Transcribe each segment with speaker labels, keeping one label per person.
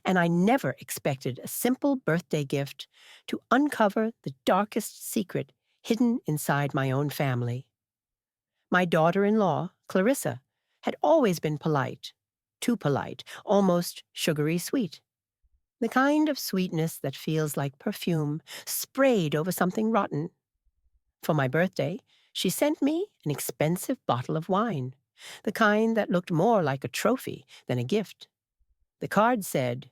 Speaker 1: and I never expected a simple birthday gift to uncover the darkest secret hidden inside my own family. My daughter-in-law, Clarissa, had always been polite, too polite, almost sugary sweet. The kind of sweetness that feels like perfume sprayed over something rotten. For my birthday, she sent me an expensive bottle of wine, the kind that looked more like a trophy than a gift. The card said,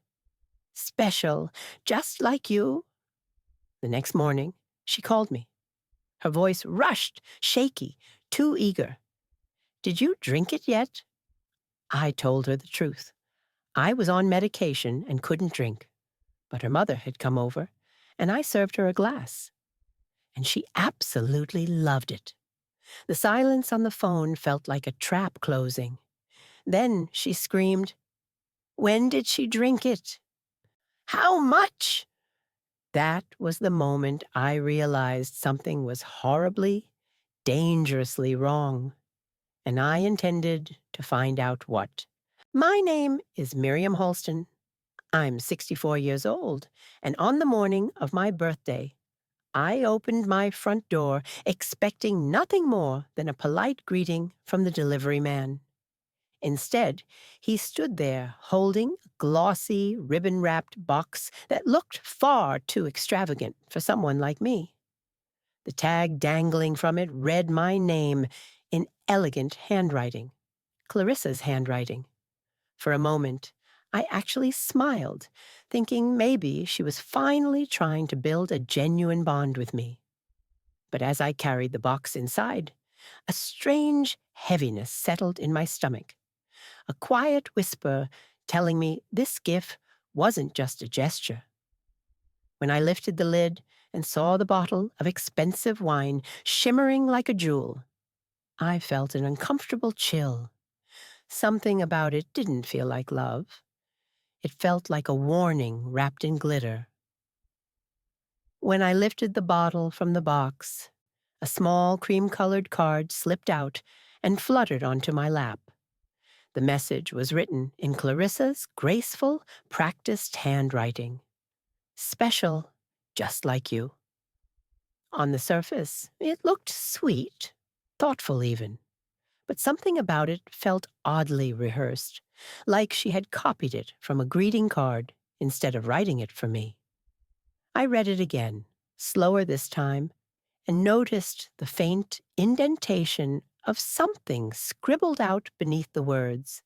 Speaker 1: "Special, just like you." The next morning, she called me. Her voice rushed, shaky, too eager. "Did you drink it yet?" I told her the truth. I was on medication and couldn't drink, but her mother had come over, and I served her a glass. And she absolutely loved it. The silence on the phone felt like a trap closing. Then she screamed, "When did she drink it? How much?" That was the moment I realized something was horribly, dangerously wrong, and I intended to find out what. My name is Miriam Holston. I'm 64 years old, and on the morning of my birthday, I opened my front door expecting nothing more than a polite greeting from the delivery man. Instead, he stood there holding a glossy, ribbon-wrapped box that looked far too extravagant for someone like me. The tag dangling from it read my name in elegant handwriting, Clarissa's handwriting. For a moment, I actually smiled, thinking maybe she was finally trying to build a genuine bond with me. But as I carried the box inside, a strange heaviness settled in my stomach, a quiet whisper telling me this gift wasn't just a gesture. When I lifted the lid and saw the bottle of expensive wine shimmering like a jewel, I felt an uncomfortable chill. Something about it didn't feel like love. It felt like a warning wrapped in glitter. When I lifted the bottle from the box, a small cream-colored card slipped out and fluttered onto my lap. The message was written in Clarissa's graceful, practiced handwriting. "Special, just like you." On the surface, it looked sweet, thoughtful even, but something about it felt oddly rehearsed, like she had copied it from a greeting card instead of writing it for me. I read it again, slower this time, and noticed the faint indentation of something scribbled out beneath the words,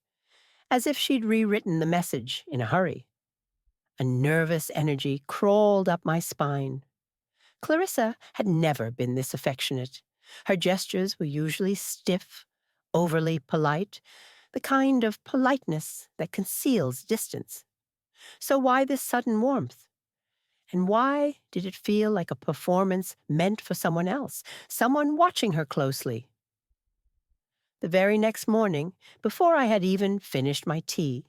Speaker 1: as if she'd rewritten the message in a hurry. A nervous energy crawled up my spine. Clarissa had never been this affectionate. Her gestures were usually stiff, overly polite, the kind of politeness that conceals distance. So why this sudden warmth? And why did it feel like a performance meant for someone else, someone watching her closely? The very next morning, before I had even finished my tea,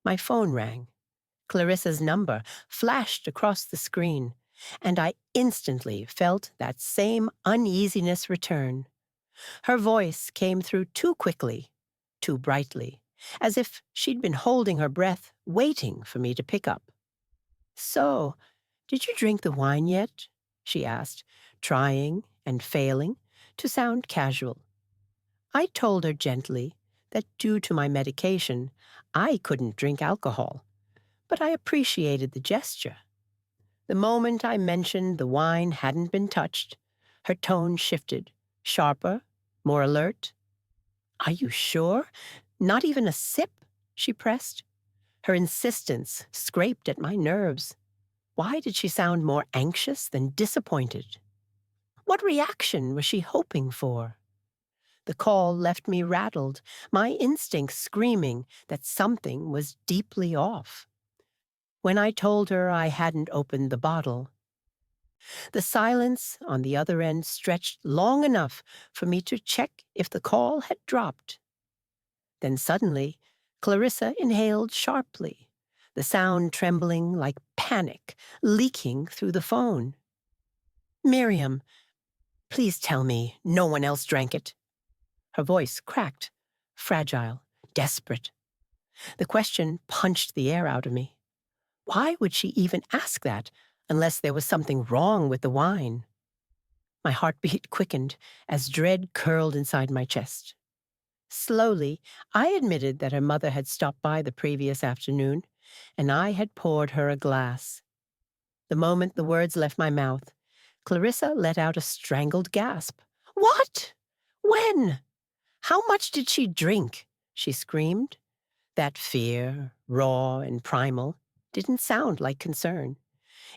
Speaker 1: my phone rang. Clarissa's number flashed across the screen, and I instantly felt that same uneasiness return. Her voice came through too quickly, too brightly, as if she'd been holding her breath, waiting for me to pick up. "So, did you drink the wine yet?" she asked, trying and failing to sound casual. I told her gently that due to my medication, I couldn't drink alcohol, but I appreciated the gesture. The moment I mentioned the wine hadn't been touched, her tone shifted, sharper, more alert. "Are you sure? Not even a sip?" she pressed. Her insistence scraped at my nerves. Why did she sound more anxious than disappointed? What reaction was she hoping for? The call left me rattled, my instincts screaming that something was deeply off. When I told her I hadn't opened the bottle, the silence on the other end stretched long enough for me to check if the call had dropped. Then suddenly, Clarissa inhaled sharply, the sound trembling like panic leaking through the phone. "Miriam, please tell me no one else drank it." Her voice cracked, fragile, desperate. The question punched the air out of me. Why would she even ask that unless there was something wrong with the wine? My heartbeat quickened as dread curled inside my chest. Slowly, I admitted that her mother had stopped by the previous afternoon, and I had poured her a glass. The moment the words left my mouth, Clarissa let out a strangled gasp. "What? When? How much did she drink?" she screamed. That fear, raw and primal, didn't sound like concern.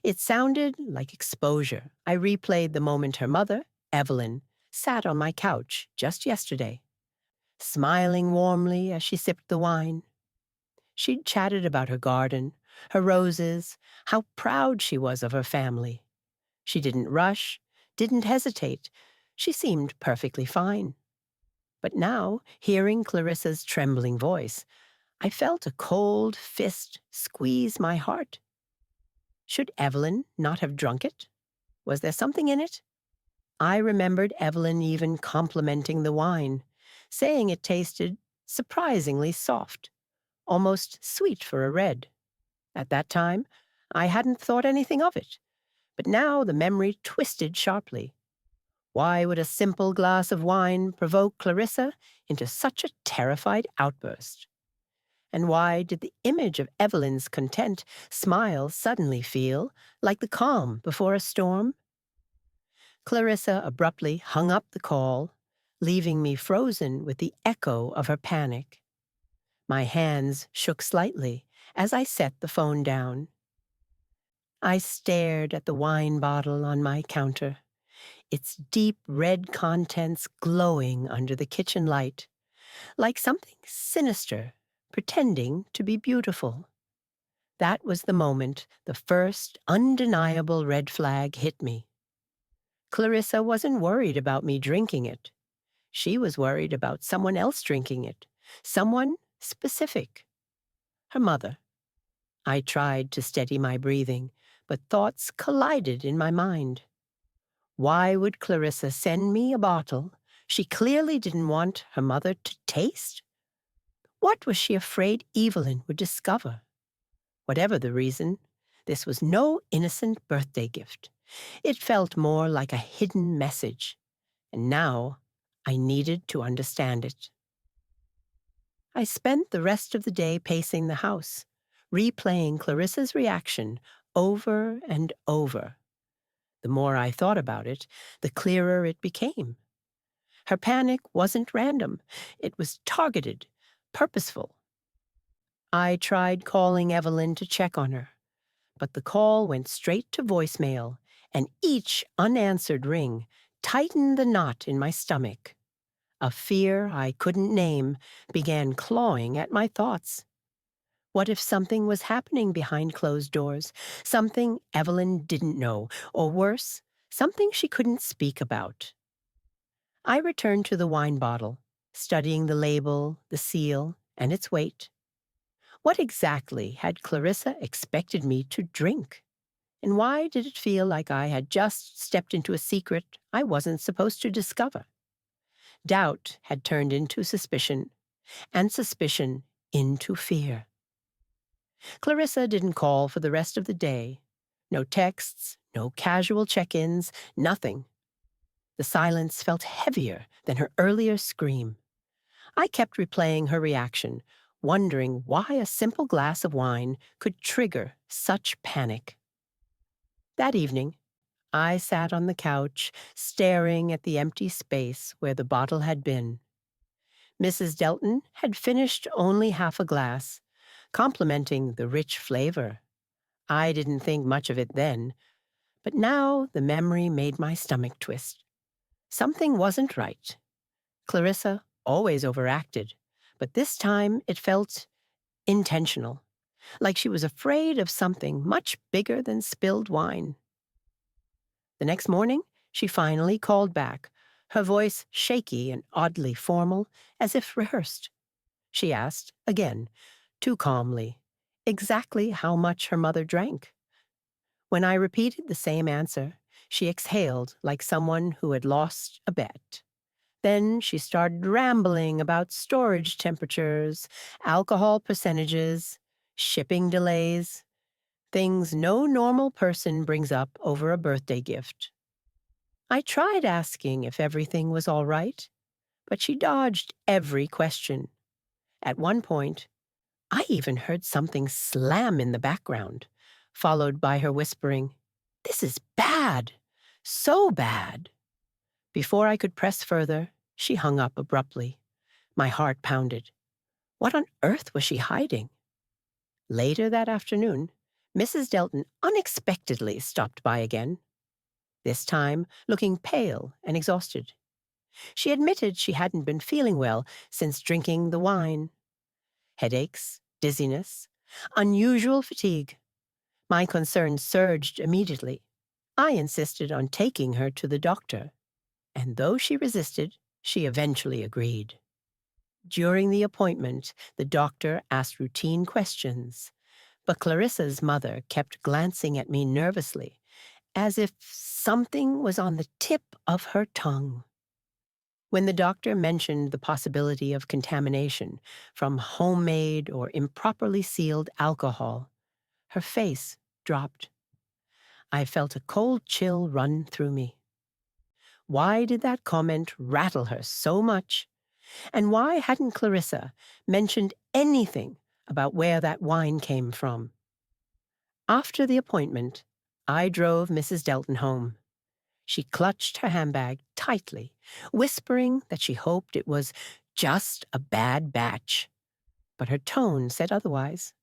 Speaker 1: It sounded like exposure. I replayed the moment her mother, Evelyn, sat on my couch just yesterday, smiling warmly as she sipped the wine. She'd chatted about her garden, her roses, how proud she was of her family. She didn't rush, didn't hesitate. She seemed perfectly fine. But now, hearing Clarissa's trembling voice, I felt a cold fist squeeze my heart. Should Evelyn not have drunk it? Was there something in it? I remembered Evelyn even complimenting the wine, saying it tasted surprisingly soft, almost sweet for a red. At that time, I hadn't thought anything of it, but now the memory twisted sharply. Why would a simple glass of wine provoke Clarissa into such a terrified outburst? And why did the image of Evelyn's content smile suddenly feel like the calm before a storm? Clarissa abruptly hung up the call, leaving me frozen with the echo of her panic. My hands shook slightly as I set the phone down. I stared at the wine bottle on my counter, its deep red contents glowing under the kitchen light, like something sinister pretending to be beautiful. That was the moment the first undeniable red flag hit me. Clarissa wasn't worried about me drinking it. She was worried about someone else drinking it, someone specific. Her mother. I tried to steady my breathing, but thoughts collided in my mind. Why would Clarissa send me a bottle she clearly didn't want her mother to taste? What was she afraid Evelyn would discover? Whatever the reason, this was no innocent birthday gift. It felt more like a hidden message, and now I needed to understand it. I spent the rest of the day pacing the house, replaying Clarissa's reaction over and over. The more I thought about it, the clearer it became. Her panic wasn't random. It was targeted, purposeful. I tried calling Evelyn to check on her, but the call went straight to voicemail, and each unanswered ring tightened the knot in my stomach. A fear I couldn't name began clawing at my thoughts. What if something was happening behind closed doors, something Evelyn didn't know, or worse, something she couldn't speak about? I returned to the wine bottle, studying the label, the seal, and its weight. What exactly had Clarissa expected me to drink? And why did it feel like I had just stepped into a secret I wasn't supposed to discover? Doubt had turned into suspicion, and suspicion into fear. Clarissa didn't call for the rest of the day. No texts, no casual check-ins, nothing. The silence felt heavier than her earlier scream. I kept replaying her reaction, wondering why a simple glass of wine could trigger such panic. That evening, I sat on the couch, staring at the empty space where the bottle had been. Mrs. Delton had finished only half a glass, complimenting the rich flavor. I didn't think much of it then, but now the memory made my stomach twist. Something wasn't right. Clarissa always overacted, but this time it felt intentional, like she was afraid of something much bigger than spilled wine. The next morning, she finally called back, her voice shaky and oddly formal, as if rehearsed. She asked, again, too calmly, exactly how much her mother drank. When I repeated the same answer, she exhaled like someone who had lost a bet. Then she started rambling about storage temperatures, alcohol percentages, shipping delays. Things no normal person brings up over a birthday gift. I tried asking if everything was all right, but she dodged every question. At one point, I even heard something slam in the background, followed by her whispering, "This is bad, so bad." Before I could press further, she hung up abruptly. My heart pounded. What on earth was she hiding? Later that afternoon, Mrs. Delton unexpectedly stopped by again, this time looking pale and exhausted. She admitted she hadn't been feeling well since drinking the wine. Headaches, dizziness, unusual fatigue. My concern surged immediately. I insisted on taking her to the doctor, and though she resisted, she eventually agreed. During the appointment, the doctor asked routine questions, but Clarissa's mother kept glancing at me nervously, as if something was on the tip of her tongue. When the doctor mentioned the possibility of contamination from homemade or improperly sealed alcohol, her face dropped. I felt a cold chill run through me. Why did that comment rattle her so much? And why hadn't Clarissa mentioned anything about where that wine came from? After the appointment, I drove Mrs. Delton home. She clutched her handbag tightly, whispering that she hoped it was just a bad batch. But her tone said otherwise.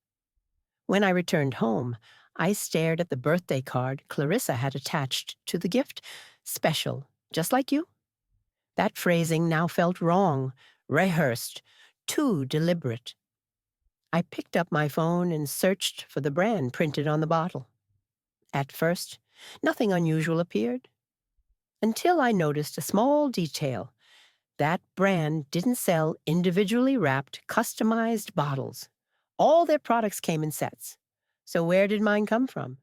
Speaker 1: When I returned home, I stared at the birthday card Clarissa had attached to the gift. Special, just like you. That phrasing now felt wrong, rehearsed, too deliberate. I picked up my phone and searched for the brand printed on the bottle. At first, nothing unusual appeared, until I noticed a small detail. That brand didn't sell individually wrapped, customized bottles. All their products came in sets. So where did mine come from?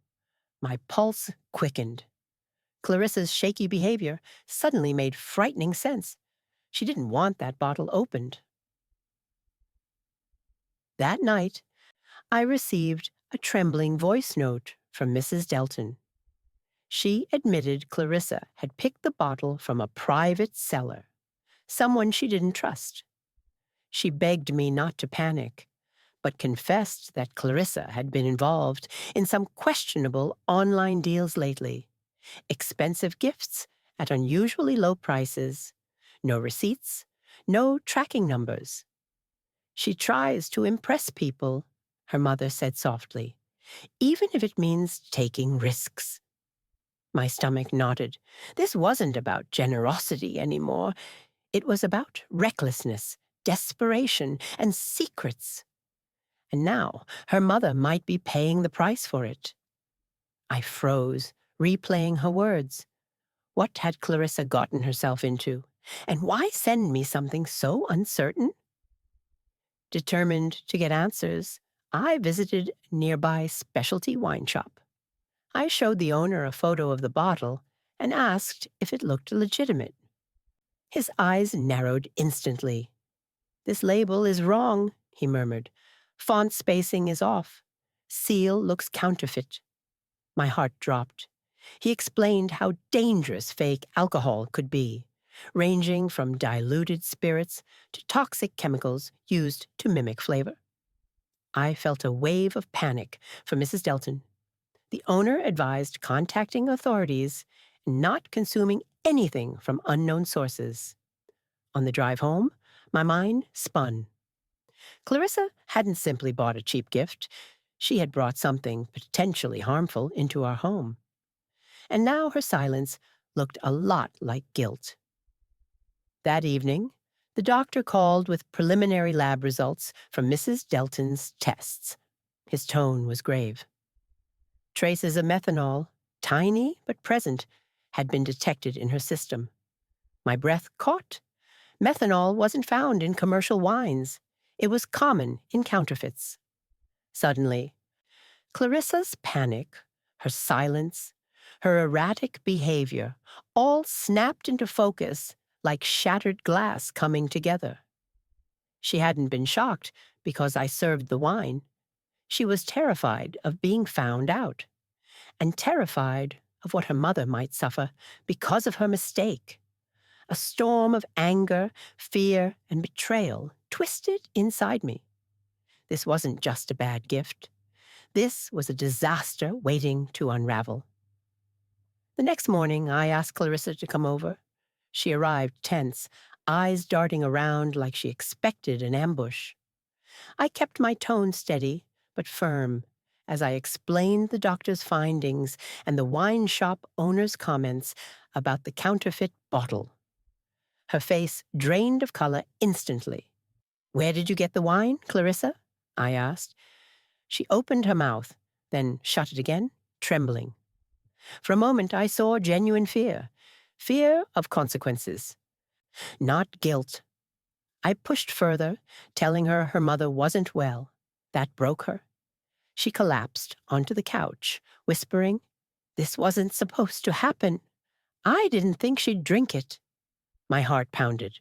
Speaker 1: My pulse quickened. Clarissa's shaky behavior suddenly made frightening sense. She didn't want that bottle opened. That night, I received a trembling voice note from Mrs. Delton. She admitted Clarissa had picked the bottle from a private seller, someone she didn't trust. She begged me not to panic, but confessed that Clarissa had been involved in some questionable online deals lately. Expensive gifts at unusually low prices, no receipts, no tracking numbers. She tries to impress people, her mother said softly, even if it means taking risks. My stomach knotted. This wasn't about generosity anymore. It was about recklessness, desperation, and secrets. And now her mother might be paying the price for it. I froze, replaying her words. What had Clarissa gotten herself into? And why send me something so uncertain? Determined to get answers, I visited a nearby specialty wine shop. I showed the owner a photo of the bottle and asked if it looked legitimate. His eyes narrowed instantly. "This label is wrong," he murmured. "Font spacing is off. Seal looks counterfeit." My heart dropped. He explained how dangerous fake alcohol could be, ranging from diluted spirits to toxic chemicals used to mimic flavor. I felt a wave of panic for Mrs. Delton. The owner advised contacting authorities and not consuming anything from unknown sources. On the drive home, my mind spun. Clarissa hadn't simply bought a cheap gift. She had brought something potentially harmful into our home. And now her silence looked a lot like guilt. That evening, the doctor called with preliminary lab results from Mrs. Delton's tests. His tone was grave. Traces of methanol, tiny but present, had been detected in her system. My breath caught. Methanol wasn't found in commercial wines. It was common in counterfeits. Suddenly, Clarissa's panic, her silence, her erratic behavior all snapped into focus like shattered glass coming together. She hadn't been shocked because I served the wine. She was terrified of being found out, and terrified of what her mother might suffer because of her mistake. A storm of anger, fear, and betrayal twisted inside me. This wasn't just a bad gift. This was a disaster waiting to unravel. The next morning, I asked Clarissa to come over. She arrived tense, eyes darting around like she expected an ambush. I kept my tone steady but firm as I explained the doctor's findings and the wine shop owner's comments about the counterfeit bottle. Her face drained of color instantly. "Where did you get the wine, Clarissa?" I asked. She opened her mouth, then shut it again, trembling. For a moment I saw genuine fear. Fear of consequences, not guilt. I pushed further, telling her her mother wasn't well. That broke her. She collapsed onto the couch, whispering, "This wasn't supposed to happen. I didn't think she'd drink it." My heart pounded.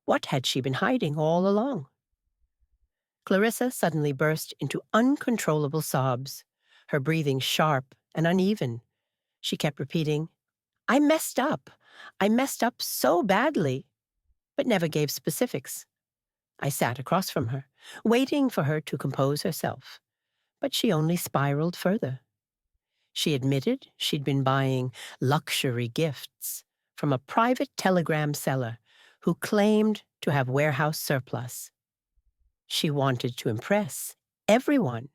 Speaker 1: What had she been hiding all along? Clarissa suddenly burst into uncontrollable sobs, her breathing sharp and uneven. She kept repeating, "I messed up. I messed up so badly," but never gave specifics. I sat across from her, waiting for her to compose herself, but she only spiraled further. She admitted she'd been buying luxury gifts from a private telegram seller who claimed to have warehouse surplus. She wanted to impress everyone,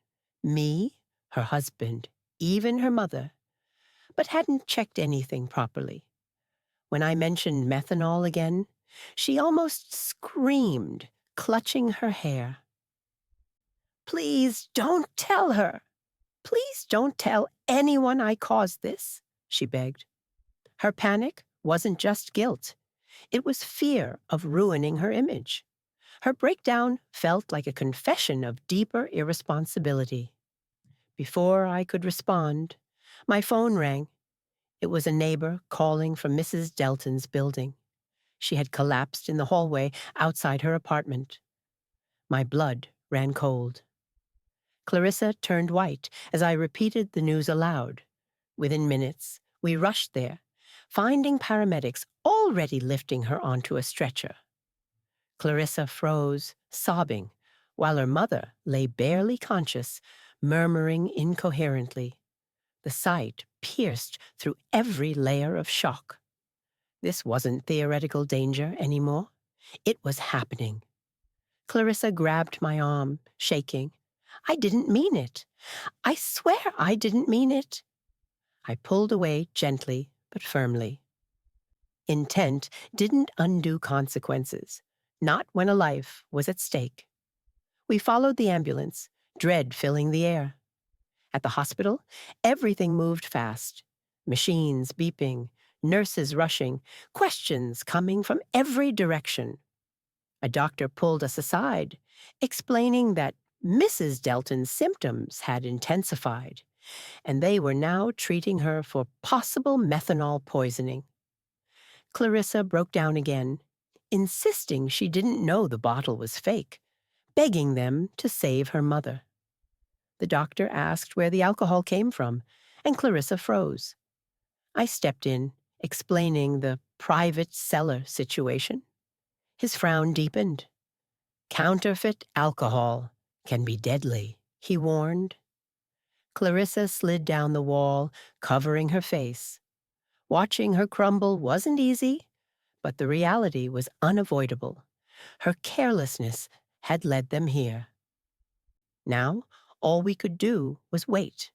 Speaker 1: me, her husband, even her mother, but hadn't checked anything properly. When I mentioned methanol again, she almost screamed, clutching her hair. "Please don't tell her. Please don't tell anyone I caused this," she begged. Her panic wasn't just guilt. It was fear of ruining her image. Her breakdown felt like a confession of deeper irresponsibility. Before I could respond, my phone rang. It was a neighbor calling from Mrs. Delton's building. She had collapsed in the hallway outside her apartment. My blood ran cold. Clarissa turned white as I repeated the news aloud. Within minutes, we rushed there, finding paramedics already lifting her onto a stretcher. Clarissa froze, sobbing, while her mother lay barely conscious, murmuring incoherently. The sight pierced through every layer of shock. This wasn't theoretical danger anymore. It was happening. Clarissa grabbed my arm, shaking. "I didn't mean it. I swear I didn't mean it." I pulled away gently but firmly. Intent didn't undo consequences, not when a life was at stake. We followed the ambulance, dread filling the air. At the hospital, everything moved fast. Machines beeping, nurses rushing, questions coming from every direction. A doctor pulled us aside, explaining that Mrs. Delton's symptoms had intensified, and they were now treating her for possible methanol poisoning. Clarissa broke down again, insisting she didn't know the bottle was fake, begging them to save her mother. The doctor asked where the alcohol came from, and Clarissa froze. I stepped in, explaining the private cellar situation. His frown deepened. "Counterfeit alcohol can be deadly," he warned. Clarissa slid down the wall, covering her face. Watching her crumble wasn't easy, but the reality was unavoidable. Her carelessness had led them here. Now, all we could do was wait.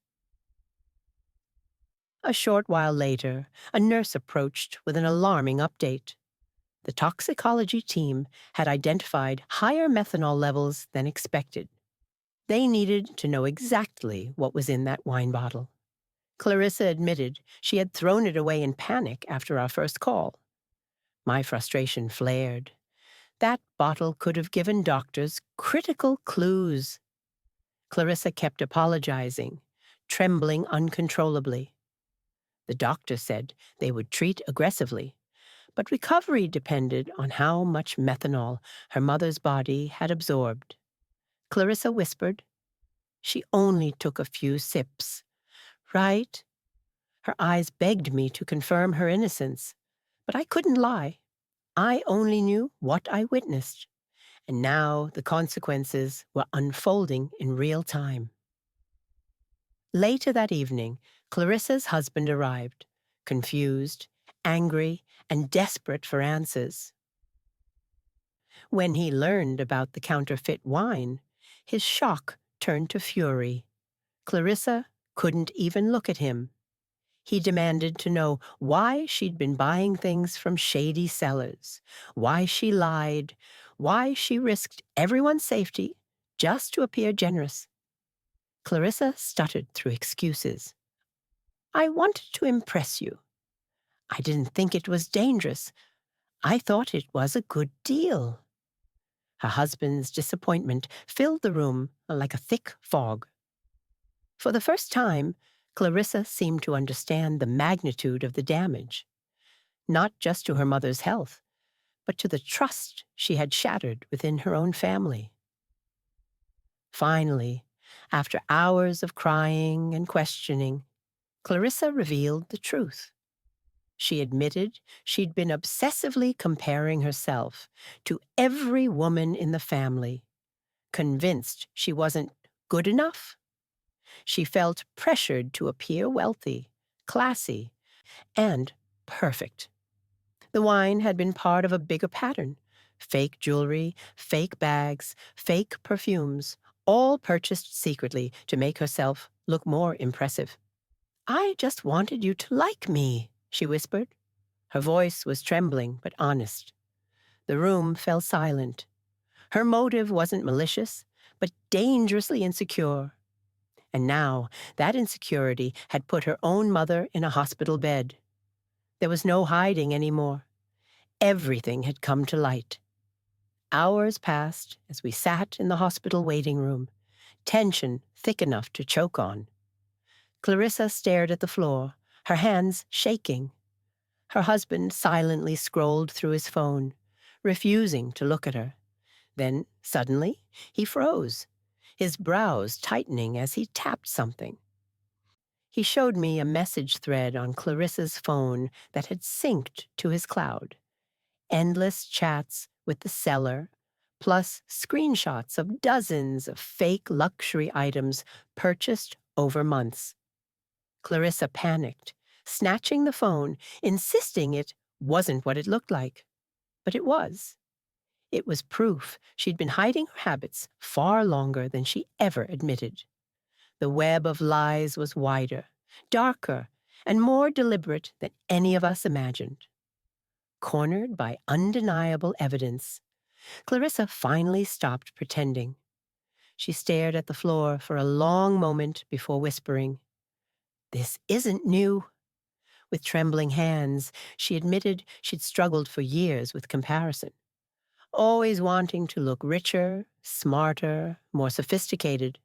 Speaker 1: A short while later, a nurse approached with an alarming update. The toxicology team had identified higher methanol levels than expected. They needed to know exactly what was in that wine bottle. Clarissa admitted she had thrown it away in panic after our first call. My frustration flared. That bottle could have given doctors critical clues. Clarissa kept apologizing, trembling uncontrollably. The doctor said they would treat aggressively, but recovery depended on how much methanol her mother's body had absorbed. Clarissa whispered, She only took a few sips. Right? Her eyes begged me to confirm her innocence, but I couldn't lie. I only knew what I witnessed, and now the consequences were unfolding in real time. Later that evening, Clarissa's husband arrived, confused, angry, and desperate for answers. When he learned about the counterfeit wine, his shock turned to fury. Clarissa couldn't even look at him. He demanded to know why she'd been buying things from shady sellers, why she lied, why she risked everyone's safety just to appear generous. Clarissa stuttered through excuses. I wanted to impress you. I didn't think it was dangerous. I thought it was a good deal. Her husband's disappointment filled the room like a thick fog. For the first time, Clarissa seemed to understand the magnitude of the damage, not just to her mother's health, but to the trust she had shattered within her own family. Finally, after hours of crying and questioning, Clarissa revealed the truth. She admitted she'd been obsessively comparing herself to every woman in the family, convinced she wasn't good enough. She felt pressured to appear wealthy, classy, and perfect. The wine had been part of a bigger pattern. Fake jewelry, fake bags, fake perfumes, all purchased secretly to make herself look more impressive. I just wanted you to like me, she whispered. Her voice was trembling but honest. The room fell silent. Her motive wasn't malicious, but dangerously insecure. And now that insecurity had put her own mother in a hospital bed. There was no hiding anymore. Everything had come to light. Hours passed as we sat in the hospital waiting room, tension thick enough to choke on. Clarissa stared at the floor, her hands shaking. Her husband silently scrolled through his phone, refusing to look at her. Then, suddenly, he froze, his brows tightening as he tapped something. He showed me a message thread on Clarissa's phone that had synced to his cloud. Endless chats with the seller, plus screenshots of dozens of fake luxury items purchased over months. Clarissa panicked, snatching the phone, insisting it wasn't what it looked like. But it was. It was proof she'd been hiding her habits far longer than she ever admitted. The web of lies was wider, darker, and more deliberate than any of us imagined. Cornered by undeniable evidence, Clarissa finally stopped pretending. She stared at the floor for a long moment before whispering, "This isn't new." With trembling hands, she admitted she'd struggled for years with comparison, always wanting to look richer, smarter, more sophisticated.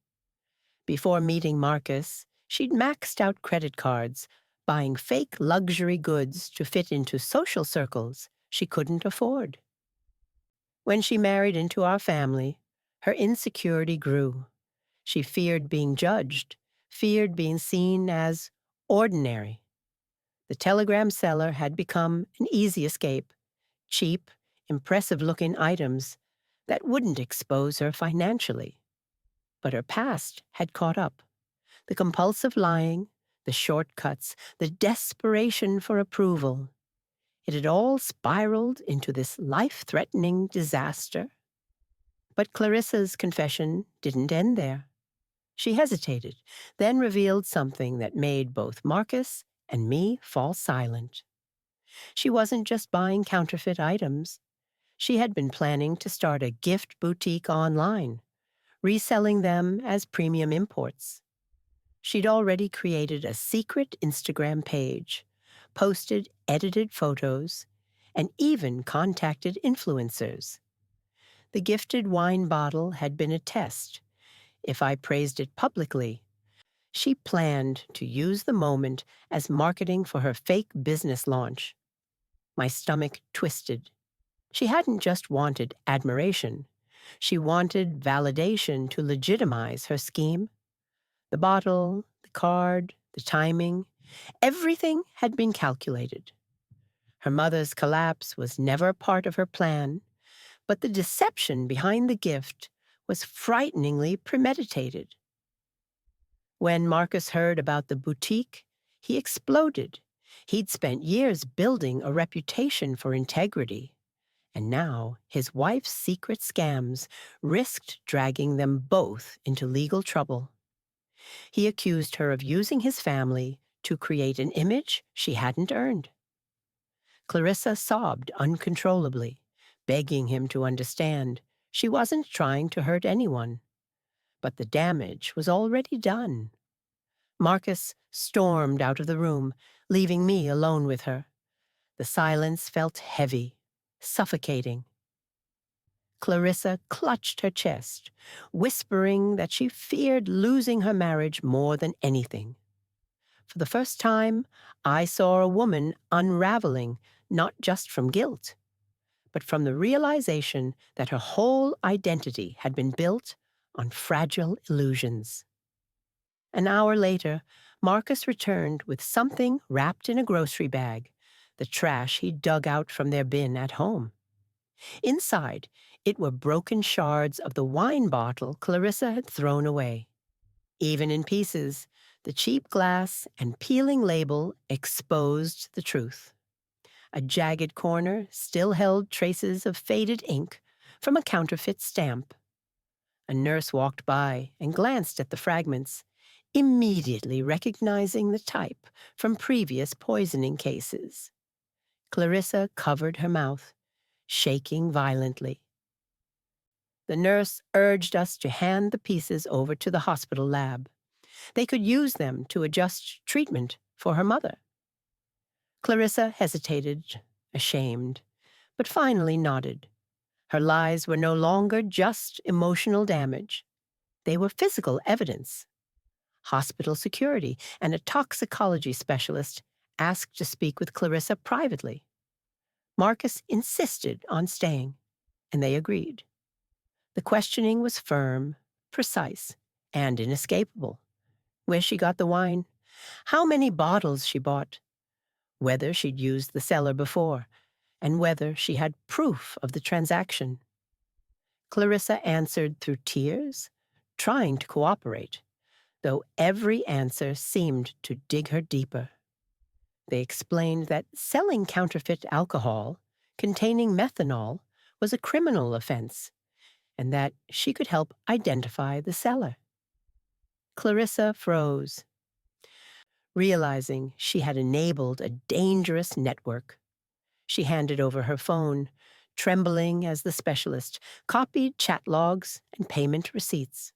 Speaker 1: Before meeting Marcus, she'd maxed out credit cards, buying fake luxury goods to fit into social circles she couldn't afford. When she married into our family, her insecurity grew. She feared being judged, feared being seen as ordinary. The telegram seller had become an easy escape, cheap, impressive-looking items that wouldn't expose her financially. But her past had caught up. The compulsive lying, the shortcuts, the desperation for approval. It had all spiraled into this life-threatening disaster. But Clarissa's confession didn't end there. She hesitated, then revealed something that made both Marcus and me fall silent. She wasn't just buying counterfeit items. She had been planning to start a gift boutique online, reselling them as premium imports. She'd already created a secret Instagram page, posted edited photos, and even contacted influencers. The gifted wine bottle had been a test. If I praised it publicly, she planned to use the moment as marketing for her fake business launch. My stomach twisted. She hadn't just wanted admiration. She wanted validation to legitimize her scheme. The bottle, the card, the timing, everything had been calculated. Her mother's collapse was never part of her plan, but the deception behind the gift was frighteningly premeditated. When Marcus heard about the boutique, he exploded. He'd spent years building a reputation for integrity, and now his wife's secret scams risked dragging them both into legal trouble. He accused her of using his family to create an image she hadn't earned. Clarissa sobbed uncontrollably, begging him to understand she wasn't trying to hurt anyone. But the damage was already done. Marcus stormed out of the room, leaving me alone with her. The silence felt heavy, suffocating. Clarissa clutched her chest, whispering that she feared losing her marriage more than anything. For the first time, I saw a woman unraveling, not just from guilt, but from the realization that her whole identity had been built on fragile illusions. An hour later, Marcus returned with something wrapped in a grocery bag, the trash he dug out from their bin at home. Inside, it were broken shards of the wine bottle Clarissa had thrown away. Even in pieces, the cheap glass and peeling label exposed the truth. A jagged corner still held traces of faded ink from a counterfeit stamp. A nurse walked by and glanced at the fragments, immediately recognizing the type from previous poisoning cases. Clarissa covered her mouth, shaking violently. The nurse urged us to hand the pieces over to the hospital lab. They could use them to adjust treatment for her mother. Clarissa hesitated, ashamed, but finally nodded. Her lies were no longer just emotional damage. They were physical evidence. Hospital security and a toxicology specialist asked to speak with Clarissa privately. Marcus insisted on staying, and they agreed. The questioning was firm, precise, and inescapable. Where she got the wine, how many bottles she bought, whether she'd used the cellar before, and whether she had proof of the transaction. Clarissa answered through tears, trying to cooperate, though every answer seemed to dig her deeper. They explained that selling counterfeit alcohol containing methanol was a criminal offense, and that she could help identify the seller. Clarissa froze, realizing she had enabled a dangerous network. She handed over her phone, trembling as the specialist copied chat logs and payment receipts.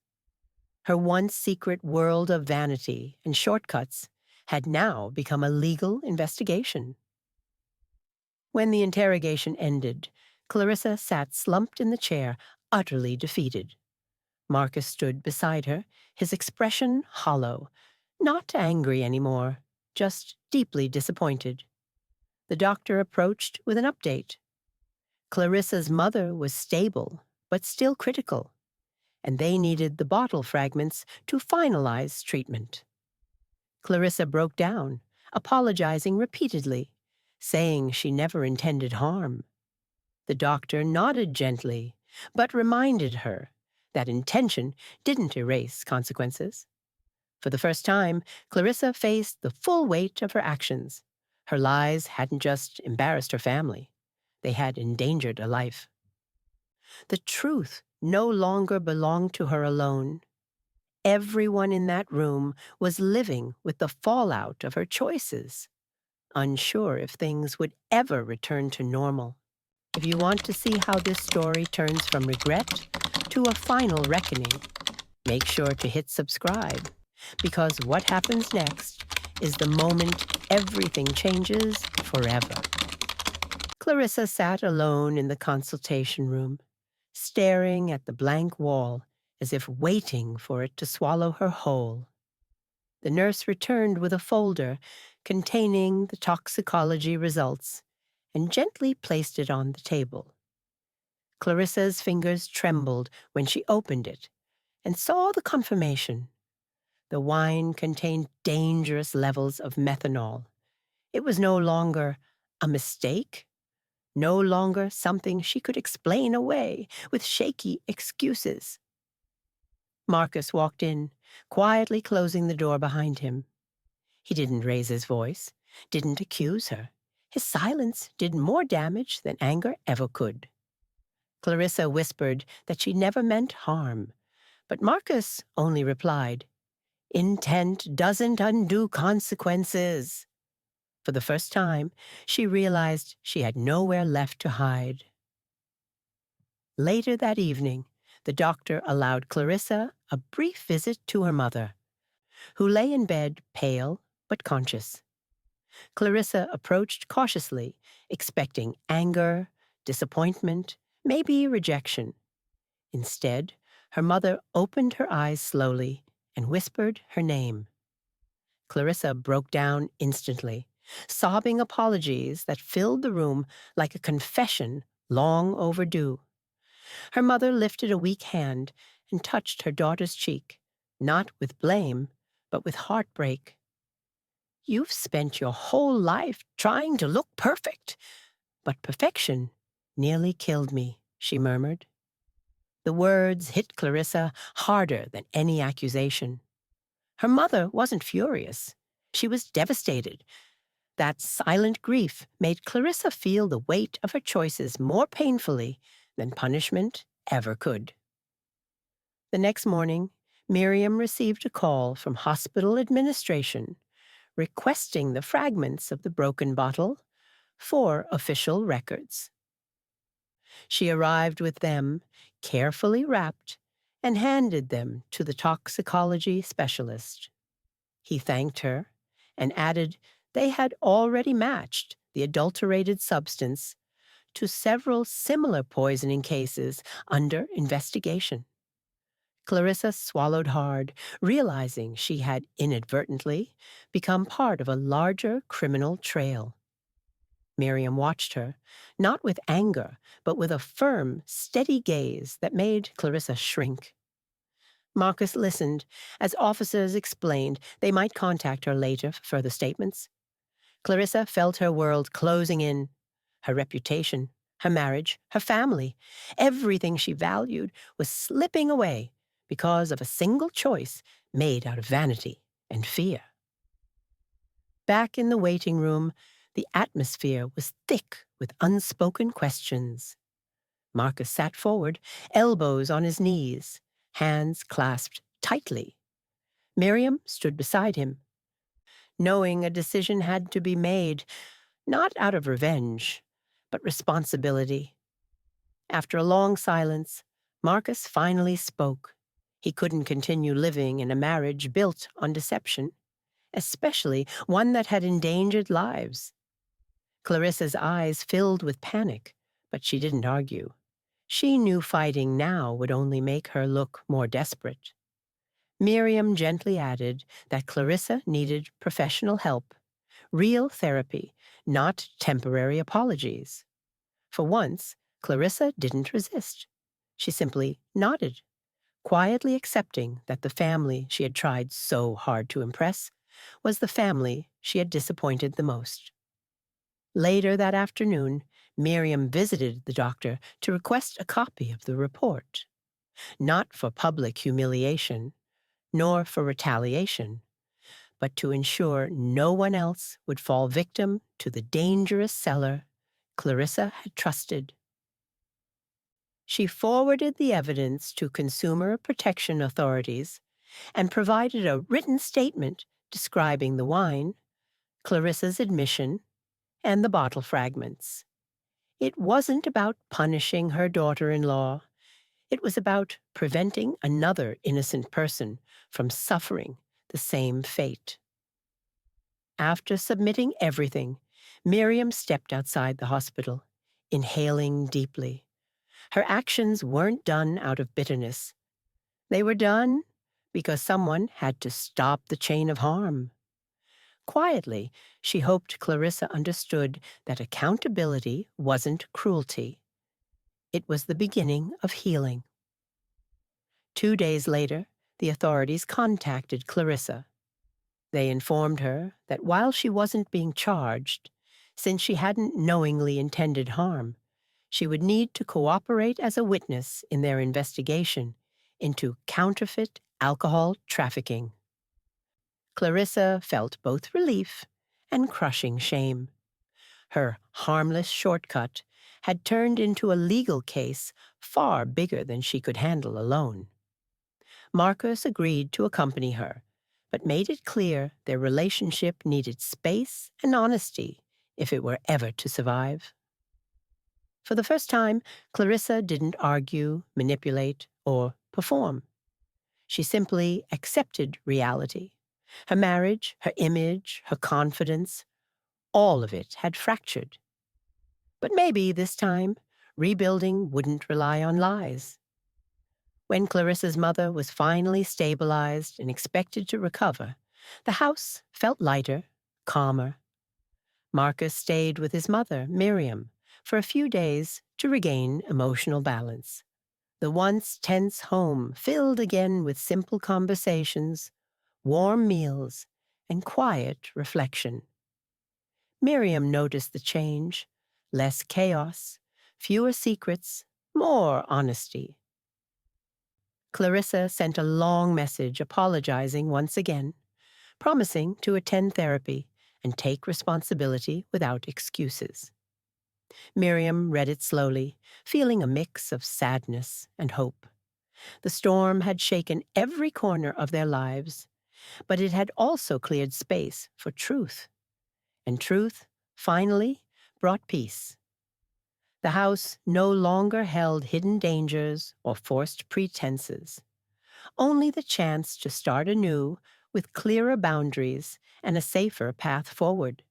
Speaker 1: Her once secret world of vanity and shortcuts had now become a legal investigation. When the interrogation ended, Clarissa sat slumped in the chair, utterly defeated. Marcus stood beside her, his expression hollow, not angry anymore, just deeply disappointed. The doctor approached with an update. Clarissa's mother was stable, but still critical, and they needed the bottle fragments to finalize treatment. Clarissa broke down, apologizing repeatedly, saying she never intended harm. The doctor nodded gently, but reminded her that intention didn't erase consequences. For the first time, Clarissa faced the full weight of her actions. Her lies hadn't just embarrassed her family. They had endangered a life. The truth no longer belonged to her alone. Everyone in that room was living with the fallout of her choices, unsure if things would ever return to normal. If you want to see how this story turns from regret to a final reckoning, make sure to hit subscribe, because what happens next is the moment everything changes forever. Clarissa sat alone in the consultation room, staring at the blank wall as if waiting for it to swallow her whole. The nurse returned with a folder containing the toxicology results and gently placed it on the table. Clarissa's fingers trembled when she opened it and saw the confirmation. The wine contained dangerous levels of methanol. It was no longer a mistake, no longer something she could explain away with shaky excuses. Marcus walked in, quietly closing the door behind him. He didn't raise his voice, didn't accuse her. His silence did more damage than anger ever could. Clarissa whispered that she never meant harm, but Marcus only replied, "Intent doesn't undo consequences." For the first time, she realized she had nowhere left to hide. Later that evening, the doctor allowed Clarissa a brief visit to her mother, who lay in bed pale but conscious. Clarissa approached cautiously, expecting anger, disappointment, maybe rejection. Instead, her mother opened her eyes slowly and whispered her name. Clarissa broke down instantly, sobbing apologies that filled the room like a confession long overdue. Her mother lifted a weak hand and touched her daughter's cheek, not with blame, but with heartbreak. "You've spent your whole life trying to look perfect, but perfection nearly killed me," she murmured. The words hit Clarissa harder than any accusation. Her mother wasn't furious. She was devastated. That silent grief made Clarissa feel the weight of her choices more painfully than punishment ever could. The next morning, Miriam received a call from hospital administration requesting the fragments of the broken bottle for official records. She arrived with them, carefully wrapped, and handed them to the toxicology specialist. He thanked her and added they had already matched the adulterated substance to several similar poisoning cases under investigation. Clarissa swallowed hard, realizing she had inadvertently become part of a larger criminal trail. Miriam watched her, not with anger, but with a firm, steady gaze that made Clarissa shrink. Marcus listened as officers explained they might contact her later for further statements. Clarissa felt her world closing in. Her reputation, her marriage, her family, everything she valued was slipping away because of a single choice made out of vanity and fear. Back in the waiting room, the atmosphere was thick with unspoken questions. Marcus sat forward, elbows on his knees, hands clasped tightly. Miriam stood beside him, knowing a decision had to be made, not out of revenge, but responsibility. After a long silence, Marcus finally spoke. He couldn't continue living in a marriage built on deception, especially one that had endangered lives. Clarissa's eyes filled with panic, but she didn't argue. She knew fighting now would only make her look more desperate. Miriam gently added that Clarissa needed professional help, real therapy, not temporary apologies. For once, Clarissa didn't resist. She simply nodded, quietly accepting that the family she had tried so hard to impress was the family she had disappointed the most. Later that afternoon, Miriam visited the doctor to request a copy of the report, not for public humiliation, nor for retaliation, but to ensure no one else would fall victim to the dangerous seller Clarissa had trusted. She forwarded the evidence to consumer protection authorities and provided a written statement describing the wine, Clarissa's admission, and the bottle fragments. It wasn't about punishing her daughter-in-law. It was about preventing another innocent person from suffering the same fate. After submitting everything, Miriam stepped outside the hospital, inhaling deeply. Her actions weren't done out of bitterness. They were done because someone had to stop the chain of harm. Quietly, she hoped Clarissa understood that accountability wasn't cruelty. It was the beginning of healing. 2 days later, the authorities contacted Clarissa. They informed her that while she wasn't being charged, since she hadn't knowingly intended harm, she would need to cooperate as a witness in their investigation into counterfeit alcohol trafficking. Clarissa felt both relief and crushing shame. Her harmless shortcut had turned into a legal case far bigger than she could handle alone. Marcus agreed to accompany her, but made it clear their relationship needed space and honesty if it were ever to survive. For the first time, Clarissa didn't argue, manipulate, or perform. She simply accepted reality. Her marriage, her image, her confidence, all of it had fractured. But maybe this time, rebuilding wouldn't rely on lies. When Clarissa's mother was finally stabilized and expected to recover, the house felt lighter, calmer. Marcus stayed with his mother, Miriam, for a few days to regain emotional balance. The once tense home filled again with simple conversations, warm meals, and quiet reflection. Miriam noticed the change: less chaos, fewer secrets, more honesty. Clarissa sent a long message apologizing once again, promising to attend therapy and take responsibility without excuses. Miriam read it slowly, feeling a mix of sadness and hope. The storm had shaken every corner of their lives, but it had also cleared space for truth. And truth, finally, brought peace. The house no longer held hidden dangers or forced pretenses, only the chance to start anew with clearer boundaries and a safer path forward.